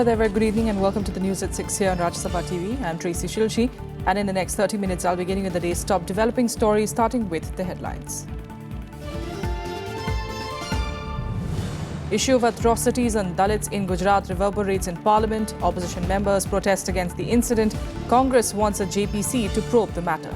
Hello there, very good evening and welcome to the news at 6 here on Rajya Sabha TV. I'm Tracy Shilshi and in the next 30 minutes I'll be beginning with the day's top developing stories, starting with the headlines. Issue of atrocities on Dalits in Gujarat reverberates in Parliament. Opposition members protest against the incident. Congress wants a JPC to probe the matter.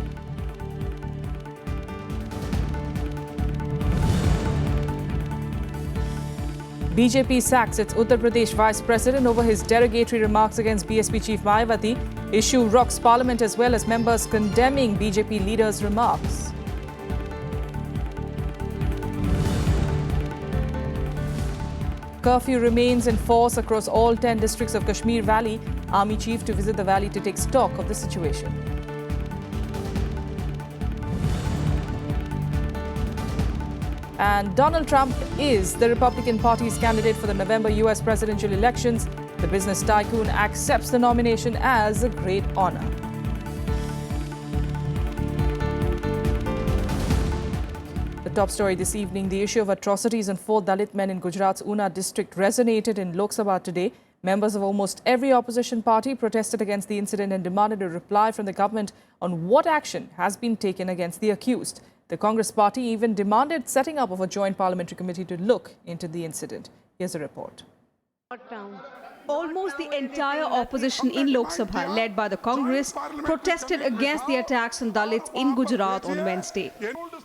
BJP sacks its Uttar Pradesh Vice President over his derogatory remarks against BSP Chief Mayawati. Issue rocks Parliament as well as members condemning BJP leaders' remarks. Curfew remains in force across all 10 districts of Kashmir Valley. Army chief to visit the valley to take stock of the situation. And Donald Trump is the Republican Party's candidate for the November US presidential elections. The business tycoon accepts the nomination as a great honor. The top story this evening, the issue of atrocities on 4 Dalit men in Gujarat's Una district resonated in Lok Sabha today. Members of almost every opposition party protested against the incident and demanded a reply from the government on what action has been taken against the accused. The Congress party even demanded setting up of a joint parliamentary committee to look into the incident. Here's a report. Almost the entire opposition in Lok Sabha, led by the Congress, protested against the attacks on Dalits in Gujarat on Wednesday.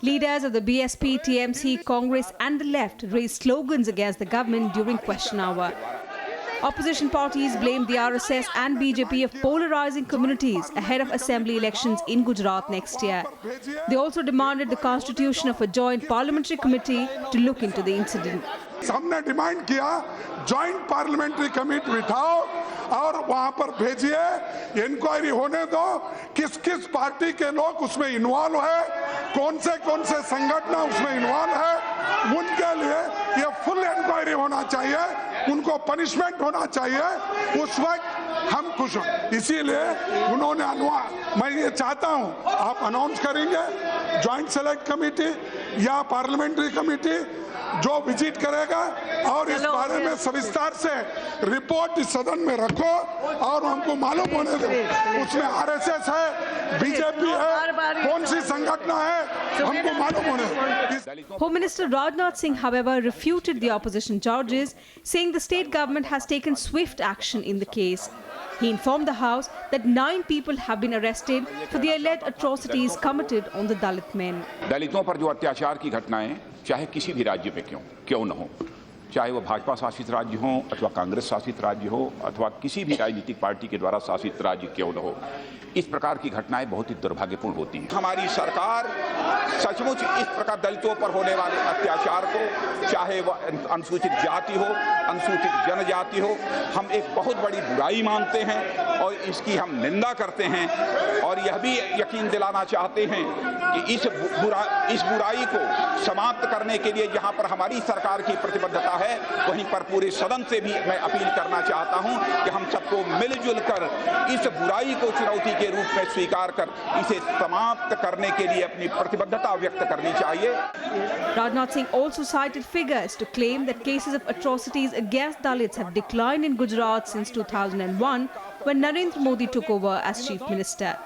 Leaders of the BSP, TMC, Congress and the left raised slogans against the government during question hour. Opposition parties blamed the RSS and BJP of polarizing communities ahead of assembly elections in Gujarat next year. They also demanded the constitution of a joint parliamentary committee to look into the incident. हमने demand किया joint parliamentary committee बिठाओ और वहां पर भेजिए, inquiry होने दो, किस किस पार्टी के लोग उसमें इन्वॉल्व है, कौन से संगठन उसमें इन्वॉल्व है, उनके लिए ये फुल इंक्वायरी होना चाहिए, उनको पनिशमेंट होना चाहिए। उस वक्त हम खुश हो, इसीलिए उन्होंने मैं ये चाहता हूं आप अनाउंस करेंगे जॉइंट सेलेक्ट कमेटी या पार्लियामेंट्री कमेटी जो विजिट करेगा और इस बारे में सविस्तार से रिपोर्ट इस सदन में रखो और हमको मालूम होने दो उसमें आरएसएस है, बीजेपी है, कौन सी संगठन है, हमको मालूम होने दो। Home Minister Rajnath Singh, however, refuted the opposition charges, saying the state government has taken swift action in the case. He informed the House that 9 people have been arrested for the alleged atrocities committed on the Dalit men. दलितों पर जो अत्याचार की घटनाएं चाहे किसी भी राज्य में क्यों न हो, चाहे वो भाजपा शासित राज्य हो अथवा कांग्रेस शासित राज्य हो अथवा किसी भी राजनीतिक पार्टी के द्वारा शासित राज्य क्यों न हो, इस प्रकार की घटनाएं बहुत ही दुर्भाग्यपूर्ण होती हैं। हमारी सरकार सचमुच इस प्रकार दलितों पर होने वाले अत्याचार को, चाहे वह अनुसूचित जाति हो, अनुसूचित जनजाति हो, हम एक बहुत बड़ी बुराई मानते हैं और इसकी हम निंदा करते हैं और यह भी यकीन दिलाना चाहते हैं कि इस बुराई को समाप्त करने के लिए जहां पर हमारी सरकार की प्रतिबद्धता है, वहीं पर पूरे सदन से भी मैं अपील करना चाहता हूं कि हम सबको मिलजुल कर इस बुराई को चुनौती के रूप में स्वीकार कर इसे समाप्त करने के लिए अपनी प्रतिबद्धता व्यक्त करनी चाहिए। Rajnath Singh also cited figures to claim that cases of atrocities against Dalits have declined in Gujarat since 2001 when Narendra Modi took over as Chief Minister.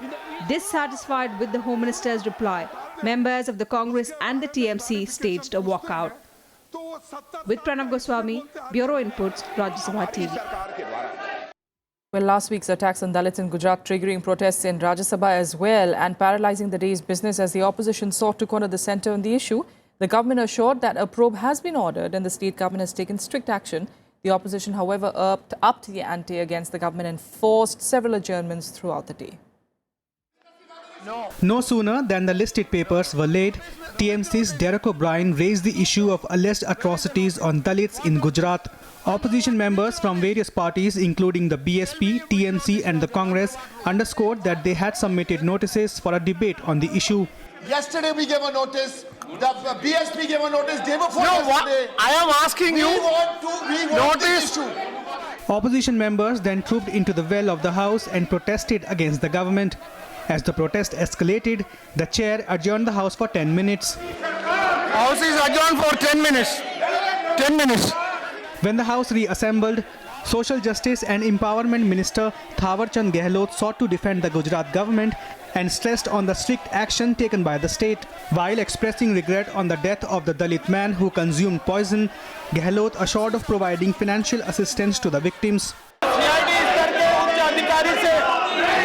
Dissatisfied with the Home Minister's reply, members of the Congress and the TMC staged a walkout. With Pranav Goswami, Bureau Inputs, Rajya Sabha TV. Well, last week's attacks on Dalits in Gujarat triggering protests in Rajya Sabha as well and paralyzing the day's business as the opposition sought to corner the centre on the issue. The government assured that a probe has been ordered and the state government has taken strict action. The opposition, however, upped the ante against the government and forced several adjournments throughout the day. No sooner than the listed papers were laid, TMC's Derek O'Brien raised the issue of alleged atrocities on Dalits in Gujarat. Opposition members from various parties, including the BSP, TMC and the Congress, underscored that they had submitted notices for a debate on the issue. Yesterday we gave a notice, the BSP gave a notice day before yesterday. I am asking you, We want this issue. Opposition members then trooped into the well of the House and protested against the government. As the protest escalated, the chair adjourned the House for 10 minutes. House is adjourned for 10 minutes. 10 minutes. When the House reassembled, Social Justice and Empowerment Minister Thawar Chand Gehlot sought to defend the Gujarat government and stressed on the strict action taken by the state. While expressing regret on the death of the Dalit man who consumed poison, Gehlot assured of providing financial assistance to the victims. CID स्तर के उच्च अधिकारी से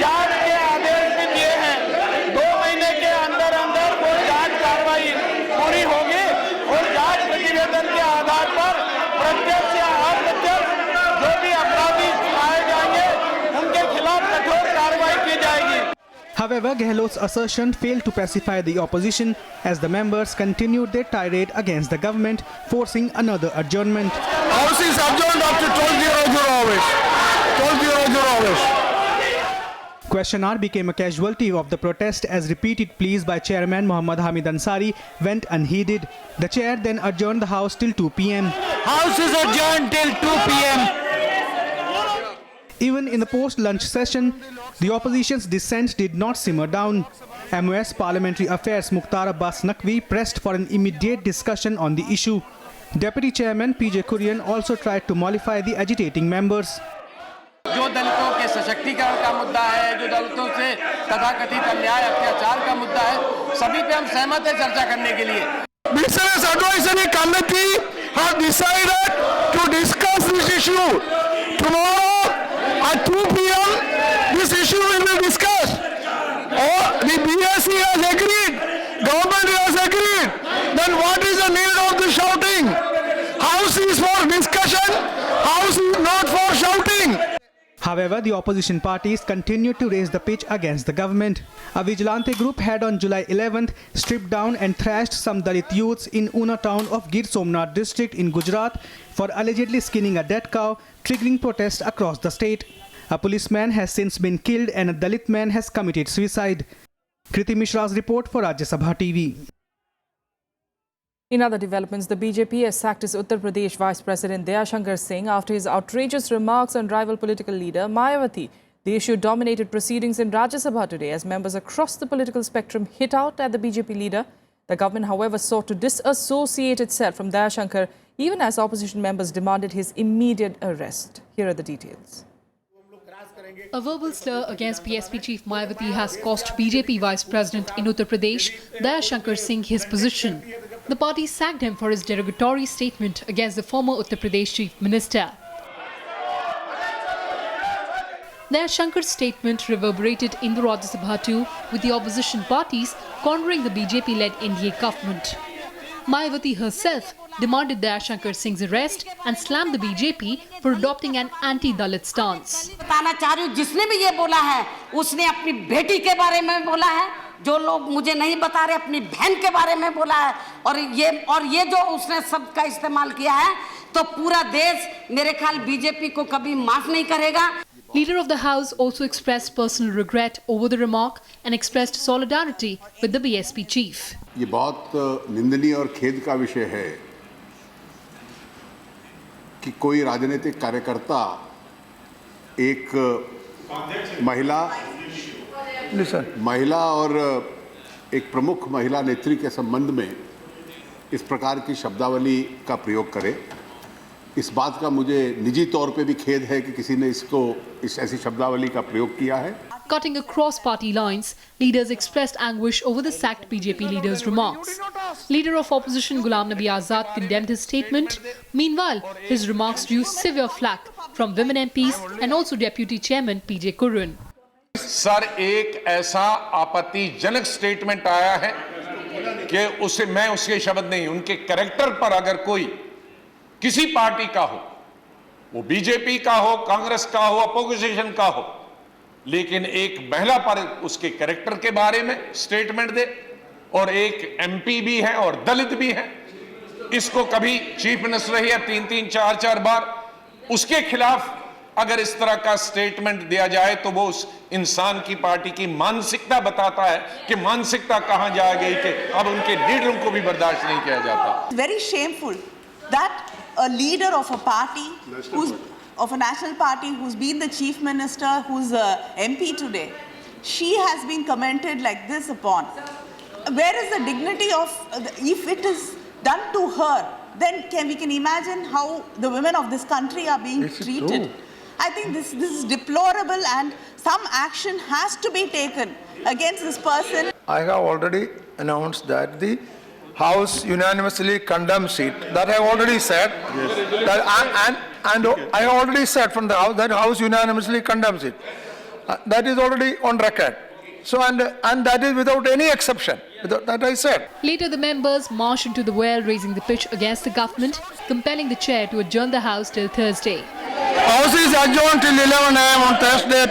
जांच के आदेश भी दिए हैं। 2 महीने के अंदर अंदर वो जांच कार्रवाई पूरी होगी और जांच प्रतिवेदन के आधार पर प्रत्यक्ष या अप्रत्यक्ष जो भी अपराधी पाए जाएंगे उनके खिलाफ कठोर कार्रवाई की जाएगी। However, Gehlot's assertion failed to pacify the opposition as the members continued their tirade against the government, forcing another adjournment. House is adjourned after 12:00 hours. 12:00 hours. Question hour became a casualty of the protest as repeated pleas by Chairman Muhammad Hamid Ansari went unheeded. The chair then adjourned the House till 2 p.m. House is adjourned till 2 p.m. Even in the post-lunch session, the opposition's dissent did not simmer down. MOS Parliamentary Affairs Mukhtar Abbas Naqvi pressed for an immediate discussion on the issue. Deputy Chairman PJ Kurian also tried to mollify the agitating members. जो दलितों के सशक्तिकरण का मुद्दा है, जो दलितों से तथाकथित अन्याय अत्याचार का मुद्दा है, सभी पे हम सहमत हैं चर्चा करने के लिए। Business Advisory Committee has decided to discuss this issue. Tomorrow at 2 p.m. this issue will be discussed. Or the BSc has agreed, government has agreed. Then what is the need of the shouting? House is for discussion, House is not for shouting. However, the opposition parties continued to raise the pitch against the government. A vigilante group had on July 11th stripped down and thrashed some Dalit youths in Una town of Gir Somnath district in Gujarat for allegedly skinning a dead cow, triggering protests across the state. A policeman has since been killed and a Dalit man has committed suicide. Kriti Mishra's report for Rajya Sabha TV. In other developments, the BJP has sacked its Uttar Pradesh Vice President Dayashankar Singh after his outrageous remarks on rival political leader Mayawati. The issue dominated proceedings in Rajya Sabha today as members across the political spectrum hit out at the BJP leader. The government, however, sought to disassociate itself from Dayashankar even as opposition members demanded his immediate arrest. Here are the details. A verbal slur against BSP chief Mayawati has cost BJP Vice President in Uttar Pradesh, Dayashankar Singh, his position. The party sacked him for his derogatory statement against the former Uttar Pradesh chief minister. Dayashankar's statement reverberated in the Rajya Sabha too, with the opposition parties cornering the BJP-led NDA government. Mayawati herself demanded Dayashankar Singh's arrest and slammed the BJP for adopting an anti-Dalit stance. बताना चाह रही हूँ, जिसने भी ये बोला है उसने अपनी बेटी के बारे में बोला है, जो लोग मुझे नहीं बता रहे अपनी बहन के बारे में बोला है, और ये जो उसने शब्द का इस्तेमाल किया है तो पूरा देश मेरे ख्याल बीजेपी को कभी माफ नहीं करेगा. Leader of the House also expressed personal regret over the remark and expressed solidarity with the BSP chief. ये बहुत निंदनीय और खेद का विषय है कि कोई राजनीतिक कार्यकर्ता एक महिला और एक प्रमुख महिला नेत्री के संबंध में इस प्रकार की शब्दावली का प्रयोग करे. इस बात का मुझे निजी तौर पे भी खेद है कि किसी ने इस ऐसी शब्दावली का प्रयोग किया है. Cutting across party lines, leaders expressed anguish over the sacked BJP leader's remarks. Leader of opposition Ghulam Nabi Azad condemned his statement. Meanwhile, his remarks drew severe flack from women MPs and also Deputy Chairman PJ Kurian. Sir, एक ऐसा आपत्तिजनक statement आया है कि उसे मैं उसके शब्द नहीं, उनके कैरेक्टर पर अगर कोई किसी पार्टी का हो, वो बीजेपी का हो, कांग्रेस का हो, अपोजिशन का हो, लेकिन एक महिला पर उसके कैरेक्टर के बारे में स्टेटमेंट दे और एक एमपी भी है और दलित भी है, इसको कभी चीफ मिनिस्टर या 3-3, 4-4 बार उसके खिलाफ अगर इस तरह का स्टेटमेंट दिया जाए तो वो उस इंसान की पार्टी की मानसिकता बताता है कि मानसिकता कहां जा गई कि अब उनके लीडरों को भी बर्दाश्त नहीं किया जाता. Very shameful that a leader of a party, of a national party, who's been the chief minister, who's a MP today, she has been commented like this upon. Where is the dignity of, if it is done to her, then we can imagine how the women of this country are being treated. I think this is deplorable, and some action has to be taken against this person. I have already announced that the House unanimously condemns it. That I have already said. Yes. And I have already said from the House that House unanimously condemns it. That is already on record. So and that is without any exception. That I said. Later, the members marched into the well, raising the pitch against the government, compelling the chair to adjourn the House till Thursday. House is adjourned till 11 a.m. on Thursday.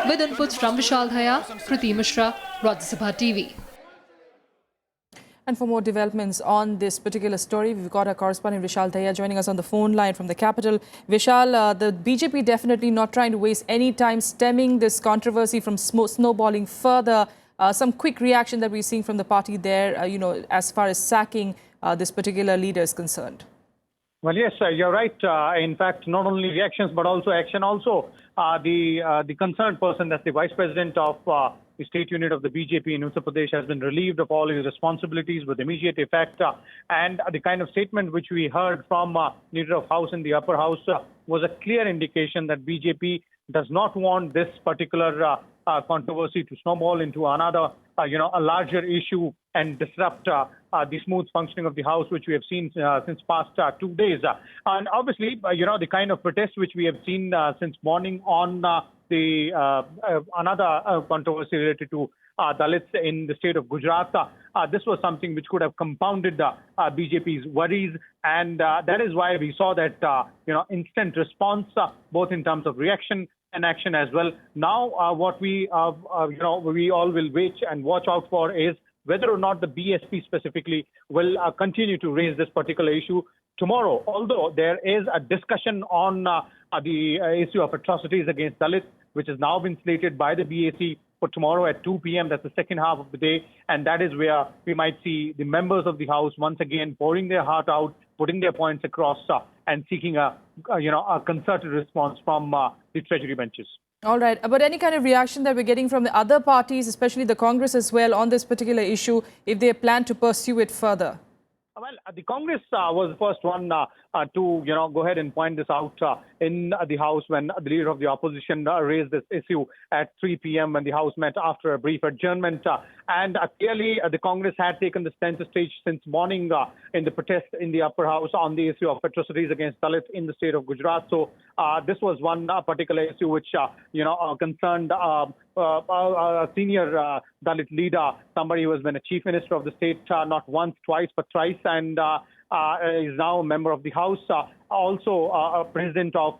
With inputs from Vishal Dhaya, Kriti Mishra, Rajya Sabha TV. And for more developments on this particular story, we've got our correspondent Vishal Dhaya joining us on the phone line from the capital. Vishal, the BJP definitely not trying to waste any time stemming this controversy from snowballing further. Some quick reaction that we're seeing from the party there, as far as sacking this particular leader is concerned. Well, yes, you're right. In fact, not only reactions but also action. Also, the concerned person, that's the Vice President of the state unit of the BJP in Uttar Pradesh, has been relieved of all his responsibilities with immediate effect. And the kind of statement which we heard from leader of House in the upper house was a clear indication that BJP does not want this particular controversy to snowball into another, a larger issue and disrupt the smooth functioning of the House, which we have seen since past 2 days. And obviously, the kind of protest which we have seen since morning on another controversy related to Dalits in the state of Gujarat. This was something which could have compounded BJP's worries, and that is why we saw that instant response, both in terms of reaction and action as well. Now, what we we all will wait and watch out for is whether or not the BSP specifically will continue to raise this particular issue tomorrow. Although there is a discussion on the issue of atrocities against Dalits, which has now been slated by the BAC for tomorrow at 2 p.m. That's the second half of the day. And that is where we might see the members of the House once again pouring their heart out, putting their points across and seeking a concerted response from the Treasury benches. All right. But any kind of reaction that we're getting from the other parties, especially the Congress as well, on this particular issue, if they plan to pursue it further? Well, the Congress was the first one to, go ahead and point this out in the House when the leader of the opposition raised this issue at 3 p.m. when the House met after a brief adjournment. And clearly, the Congress had taken the center stage since morning in the protest in the upper house on the issue of atrocities against Dalits in the state of Gujarat. So this was one particular issue which, concerned a senior Dalit leader, somebody who has been a chief minister of the state not once, twice, but thrice, and is now a member of the House, also a president of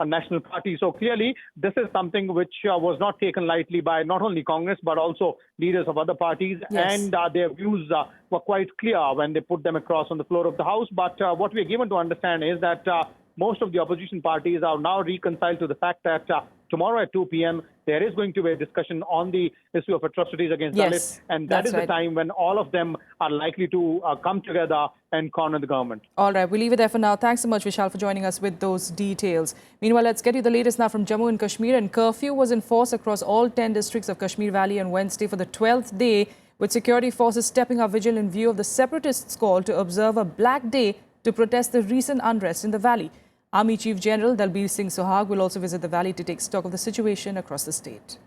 a national party. So clearly, this is something which was not taken lightly by not only Congress, but also leaders of other parties. Yes. And their views were quite clear when they put them across on the floor of the House. But what we are given to understand is that most of the opposition parties are now reconciled to the fact that tomorrow at 2 p.m. there is going to be a discussion on the issue of atrocities against Dalits, and that is the time when all of them are likely to come together and corner the government. All right, we'll leave it there for now. Thanks so much, Vishal, for joining us with those details. Meanwhile, let's get you the latest now from Jammu and Kashmir. And curfew was in force across all 10 districts of Kashmir Valley on Wednesday for the 12th day, with security forces stepping up vigil in view of the separatists' call to observe a black day to protest the recent unrest in the valley. Army Chief General Dalbir Singh Suhag will also visit the valley to take stock of the situation across the state.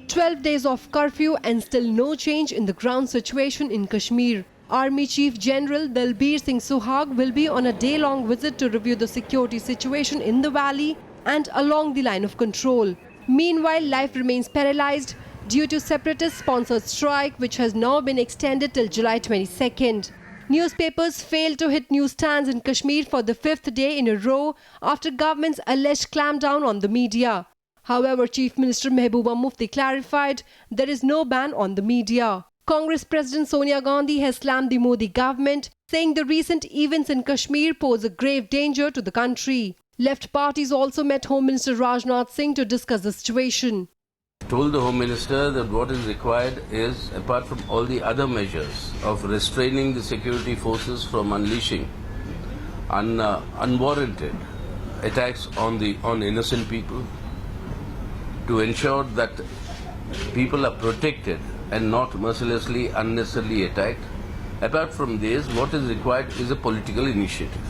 12 days of curfew and still no change in the ground situation in Kashmir. Army Chief General Dalbir Singh Suhag will be on a day-long visit to review the security situation in the valley and along the line of control. Meanwhile, life remains paralyzed due to separatist-sponsored strike, which has now been extended till July 22nd. Newspapers failed to hit newsstands in Kashmir for the 5th day in a row after government's alleged clampdown on the media. However, Chief Minister Mehbooba Mufti clarified there is no ban on the media. Congress President Sonia Gandhi has slammed the Modi government, saying the recent events in Kashmir pose a grave danger to the country. Left parties also met Home Minister Rajnath Singh to discuss the situation. Told the Home Minister that what is required is, apart from all the other measures of restraining the security forces from unleashing unwarranted attacks on innocent people, to ensure that people are protected and not mercilessly, unnecessarily attacked, Apart from this, what is required is a political initiative.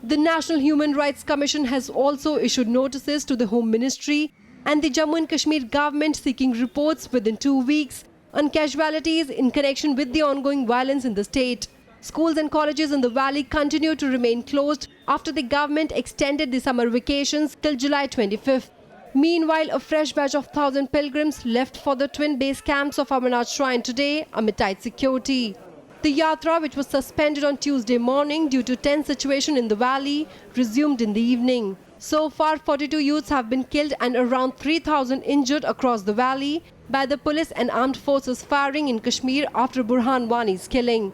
The National Human Rights Commission has also issued notices to the Home Ministry and the Jammu and Kashmir government seeking reports within 2 weeks on casualties in connection with the ongoing violence in the state. Schools and colleges in the valley continue to remain closed after the government extended the summer vacations till July 25th. Meanwhile, a fresh batch of 1,000 pilgrims left for the twin base camps of Amarnath Shrine today amid tight security. The yatra, which was suspended on Tuesday morning due to tense situation in the valley, resumed in the evening. So far, 42 youths have been killed and around 3,000 injured across the valley by the police and armed forces firing in Kashmir after Burhan Wani's killing.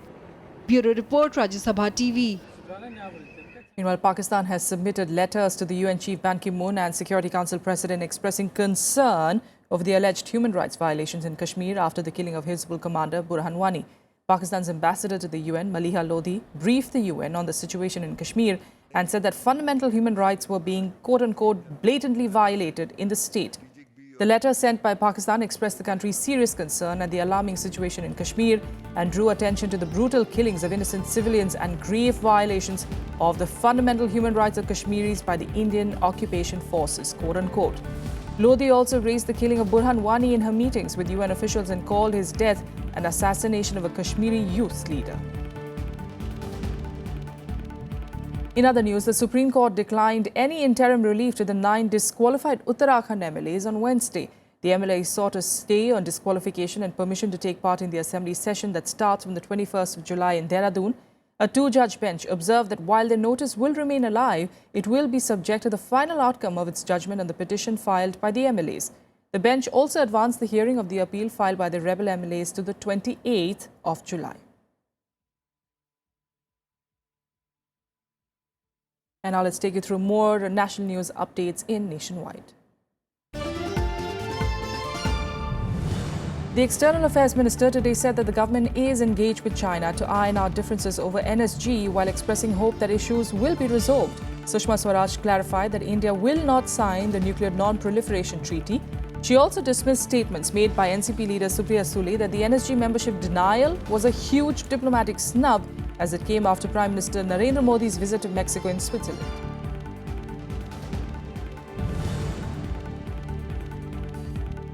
Bureau Report, Rajya Sabha TV. Meanwhile, Pakistan has submitted letters to the UN Chief Ban Ki-moon and Security Council President expressing concern over the alleged human rights violations in Kashmir after the killing of Hizbul commander Burhan Wani. Pakistan's ambassador to the UN, Maliha Lodhi, briefed the UN on the situation in Kashmir and said that fundamental human rights were being quote-unquote blatantly violated in the state. The letter sent by Pakistan expressed the country's serious concern at the alarming situation in Kashmir and drew attention to the brutal killings of innocent civilians and grave violations of the fundamental human rights of Kashmiris by the Indian occupation forces, quote-unquote. Lodhi also raised the killing of Burhan Wani in her meetings with UN officials and called his death an assassination of a Kashmiri youth leader. In other news, the Supreme Court declined any interim relief to the 9 disqualified Uttarakhand MLAs on Wednesday. The MLAs sought a stay on disqualification and permission to take part in the Assembly session that starts from the 21st of July in Dehradun. A 2-judge bench observed that while the notice will remain alive, it will be subject to the final outcome of its judgment on the petition filed by the MLAs. The bench also advanced the hearing of the appeal filed by the rebel MLAs to the 28th of July. And now let's take you through more national news updates in Nationwide. The External Affairs Minister today said that the government is engaged with China to iron out differences over NSG while expressing hope that issues will be resolved. Sushma Swaraj clarified that India will not sign the Nuclear Non-Proliferation Treaty. She also dismissed statements made by NCP leader Supriya Sule that the NSG membership denial was a huge diplomatic snub as it came after Prime Minister Narendra Modi's visit to Mexico and Switzerland.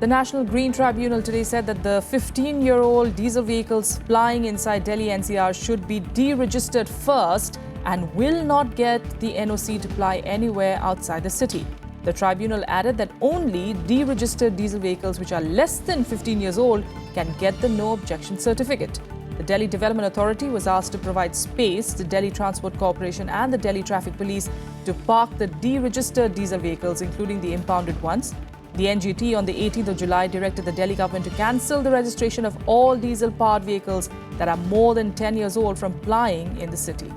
The National Green Tribunal today said that the 15-year-old diesel vehicles plying inside Delhi NCR should be deregistered first and will not get the NOC to ply anywhere outside the city. The tribunal added that only deregistered diesel vehicles which are less than 15 years old can get the no objection certificate. The Delhi Development Authority was asked to provide space to Delhi Transport Corporation and the Delhi Traffic Police to park the deregistered diesel vehicles, including the impounded ones. The NGT on the 18th of July directed the Delhi government to cancel the registration of all diesel-powered vehicles that are more than 10 years old from plying in the city.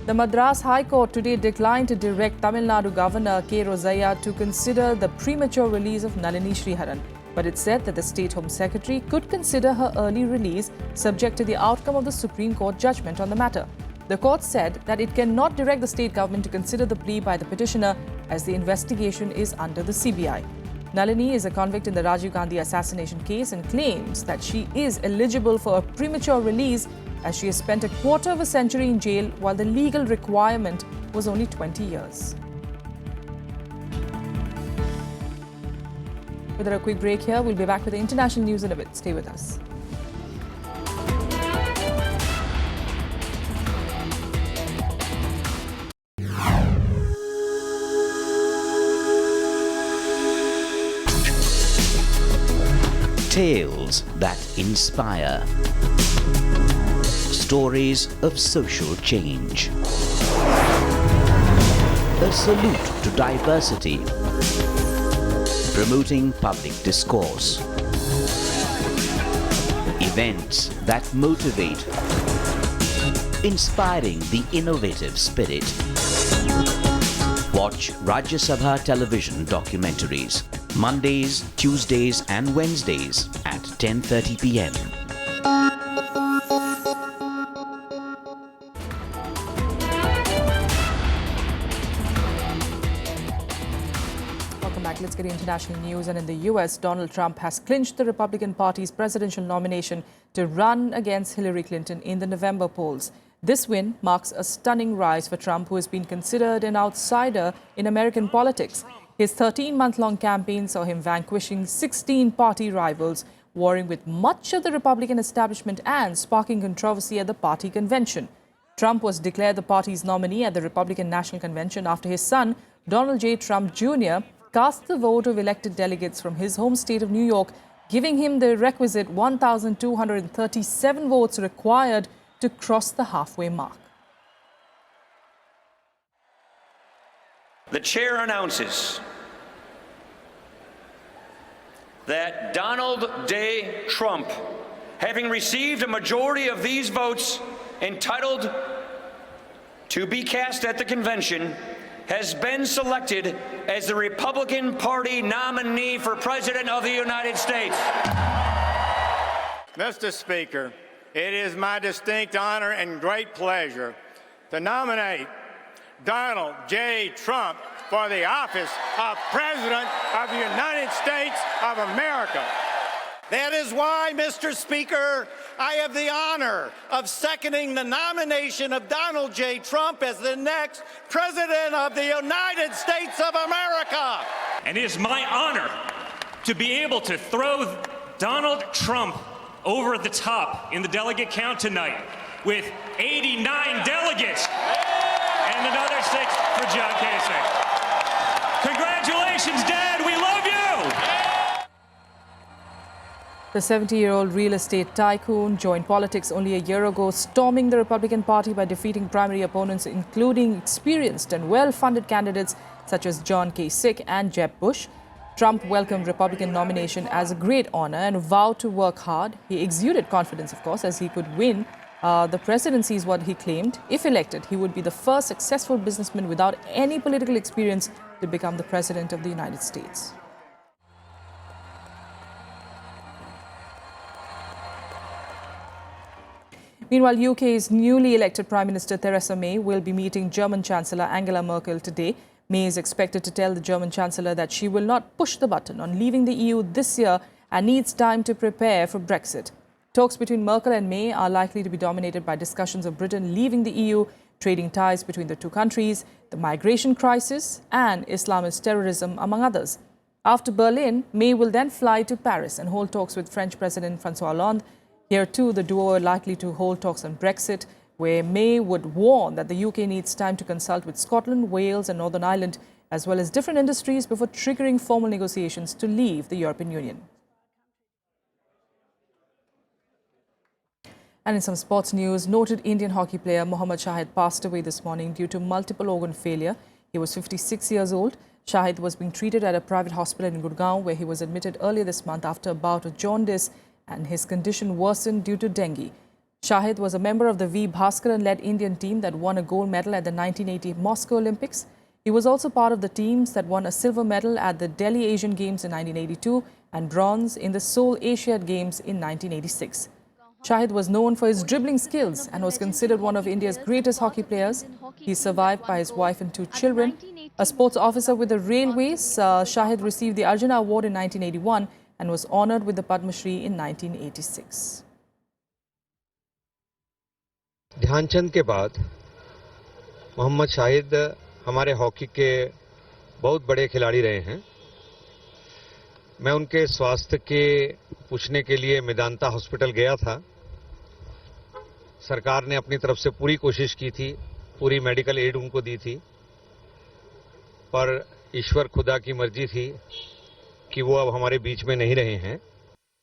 The Madras High Court today declined to direct Tamil Nadu Governor K. Rosaiah to consider the premature release of Nalini Sriharan. But it said that the State Home Secretary could consider her early release subject to the outcome of the Supreme Court judgment on the matter. The court said that it cannot direct the state government to consider the plea by the petitioner as the investigation is under the CBI. Nalini is a convict in the Rajiv Gandhi assassination case and claims that she is eligible for a premature release as she has spent a quarter of a century in jail while the legal requirement was only 20 years. With a quick break here, we'll be back with the international news in a bit. Stay with us. Tales that inspire. Stories of social change. A salute to diversity. Promoting public discourse. Events that motivate. Inspiring the innovative spirit. Watch Rajya Sabha television documentaries. Mondays, Tuesdays and Wednesdays at 10:30 p.m. Welcome welcome back. Let's get into international news. And in the US, Donald Trump has clinched the Republican Party's presidential nomination to run against Hillary Clinton in the November polls. This win marks a stunning rise for Trump, who has been considered an outsider in American politics. His 13-month-long campaign saw him vanquishing 16 party rivals, warring with much of the Republican establishment and sparking controversy at the party convention. Trump was declared the party's nominee at the Republican National Convention after his son, Donald J. Trump Jr., cast the vote of elected delegates from his home state of New York, giving him the requisite 1,237 votes required to cross the halfway mark. The chair announces that Donald J. Trump, having received a majority of these votes entitled to be cast at the convention, has been selected as the Republican Party nominee for President of the United States. Mr. Speaker, it is my distinct honor and great pleasure to nominate Donald J. Trump for the office of President of the United States of America. That is why, Mr. Speaker, I have the honor of seconding the nomination of Donald J. Trump as the next President of the United States of America. And it is my honor to be able to throw Donald Trump over the top in the delegate count tonight with 89 delegates and another 6 for John Kasich. Congratulations, Dad. We love you. The 70-year-old real estate tycoon joined politics only a year ago, storming the Republican Party by defeating primary opponents, including experienced and well-funded candidates such as John Kasich and Jeb Bush. Trump welcomed Republican nomination as a great honor and vowed to work hard. He exuded confidence, of course, as he could win the presidency, is what he claimed. If elected, he would be the first successful businessman without any political experience to become the President of the United States. Meanwhile, UK's newly elected Prime Minister Theresa May will be meeting German Chancellor Angela Merkel today. May is expected to tell the German Chancellor that she will not push the button on leaving the EU this year and needs time to prepare for Brexit. Talks between Merkel and May are likely to be dominated by discussions of Britain leaving the EU, trading ties between the two countries, the migration crisis and Islamist terrorism, among others. After Berlin, May will then fly to Paris and hold talks with French President François Hollande. Here too, the duo are likely to hold talks on Brexit, where May would warn that the UK needs time to consult with Scotland, Wales and Northern Ireland, as well as different industries, before triggering formal negotiations to leave the European Union. And in some sports news, noted Indian hockey player Mohammad Shahid passed away this morning due to multiple organ failure. He was 56 years old. Shahid was being treated at a private hospital in Gurgaon, where he was admitted earlier this month after a bout of jaundice, and his condition worsened due to dengue. Shahid was a member of the V. Bhaskaran-led Indian team that won a gold medal at the 1980 Moscow Olympics. He was also part of the teams that won a silver medal at the Delhi Asian Games in 1982 and bronze in the Seoul Asiad Games in 1986. Shahid was known for his dribbling skills and was considered one of India's greatest hockey players. He is survived by his wife and 2 children. A sports officer with the Railways, Shahid received the Arjuna Award in 1981 and was honored with the Padma Shri in 1986. Dhyanchand के बाद मोहम्मद शाहिद हमारे hockey के बहुत बड़े खिलाड़ी रहे हैं। मैं उनके स्वास्थ्य के पूछने के लिए मेदांता हॉस्पिटल गया था। सरकार ने अपनी तरफ से पूरी कोशिश की थी, पूरी मेडिकल एड उनको दी थी, पर ईश्वर खुदा की मर्जी थी कि वो अब हमारे बीच में नहीं रहे हैं।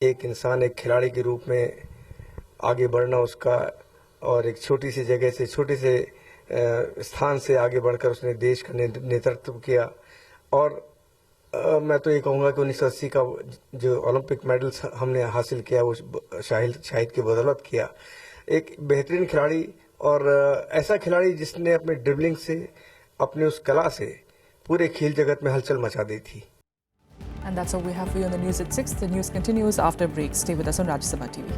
एक इंसान एक खिलाड़ी के रूप में आगे बढ़ना उसका, और एक छोटी सी जगह से छोटे से स्थान से आगे बढ़कर उसने देश का नेतृत्व किया। और मैं तो ये कहूँगा कि 1980 का जो ओलंपिक मेडल हमने हासिल किया वो शाहिद की बदौलत किया। एक बेहतरीन खिलाड़ी और ऐसा खिलाड़ी जिसने अपने ड्रिबलिंग से, अपने उस कला से पूरे खेल जगत में हलचल मचा दी थी। And that's all we have for you on the news at 6. The news continues after a break. Stay with us on Rajya Sabha TV.